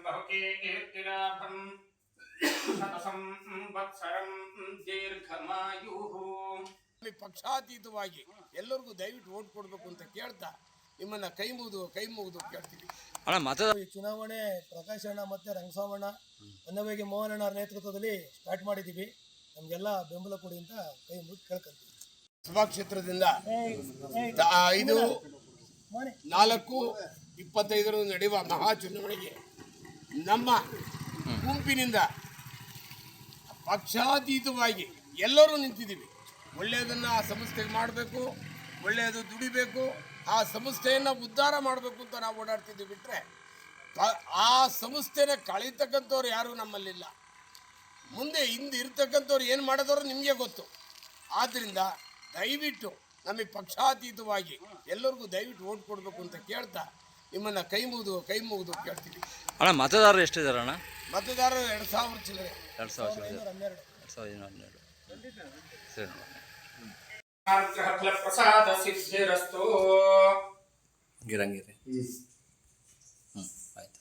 बहुकीर्तिलाभं शतसंवत्सरं दीर्ಘಮಾಯುಃ. ಪಕ್ಷಾತೀತವಾಗಿ ಎಲ್ಲರಿಗೂ ದಯವಿಟ್ಟು ಓಟ್ ಕೊಡಬೇಕು ಅಂತ ಕೇಳ್ತಾ ನಿಮ್ಮನ್ನ ಕೈ ಮುಗಿದು ಕೇಳ್ತೀವಿ. ಚುನಾವಣೆ ಪ್ರಕಾಶ್ ಅಣ್ಣ ಮತ್ತೆ ರಂಗಸ್ವಾಮಣ್ಣ ಅನ್ನವೇಗಿ ಮೋಹನ್ ಅಣ್ಣ ನೇತೃತ್ವದಲ್ಲಿ ಸ್ಟಾರ್ಟ್ ಮಾಡಿದ್ದೀವಿ. ನಮಗೆಲ್ಲ ಬೆಂಬಲ ಕೊಡಿ ಅಂತ ಕೈ ಮುಗಿದು ಕೇಳ್ಕೊಂತೀವಿ. ಸಭಾ ಕ್ಷೇತ್ರದಿಂದ 5/4/25 ನಡೆಯುವ ಮಹಾ ಚುನಾವಣೆಗೆ ನಮ್ಮ ಗುಂಪಿನಿಂದ ಪಕ್ಷಾತೀತವಾಗಿ ಎಲ್ಲರೂ ನಿಂತಿದ್ದೀವಿ. ಒಳ್ಳೆಯದನ್ನು ಆ ಸಂಸ್ಥೆಗೆ ಮಾಡಬೇಕು, ಒಳ್ಳೆಯದು ದುಡಿಬೇಕು, ಆ ಸಂಸ್ಥೆಯನ್ನು ಉದ್ಧಾರ ಮಾಡಬೇಕು ಅಂತ ನಾವು ಓಡಾಡ್ತಿದ್ದೀವಿ. ಬಿಟ್ಟರೆ ಆ ಸಂಸ್ಥೆನ ಕಳೀತಕ್ಕಂಥವ್ರು ಯಾರೂ ನಮ್ಮಲ್ಲಿಲ್ಲ. ಮುಂದೆ ಹಿಂದೆ ಇರ್ತಕ್ಕಂಥವ್ರು ಏನು ಮಾಡೋದವ್ರು ನಿಮಗೆ ಗೊತ್ತು. ಆದ್ದರಿಂದ ದಯವಿಟ್ಟು ನಮಗೆ ಪಕ್ಷಾತೀತವಾಗಿ ಎಲ್ಲರಿಗೂ ದಯವಿಟ್ಟು ಓಟ್ ಕೊಡಬೇಕು ಅಂತ ಕೇಳ್ತಾ ನಿಮ್ಮನ್ನು ಕೈ ಮುಗಿದು ಕೇಳ್ತೀವಿ. ಅಣ್ಣ ಮತದಾರರು ಎಷ್ಟಿದ್ದಾರೆ ಅಣ್ಣ? ಮತದಾರರು 2,000 ಚಿಲ್ಲರೆ. 2,012 ಸರಿ. ಪ್ರಸಾದ ಸಿದ್ಧಿರಸ್ತು. ಗಿರಂಗಿರಿ. ಆಯ್ತು.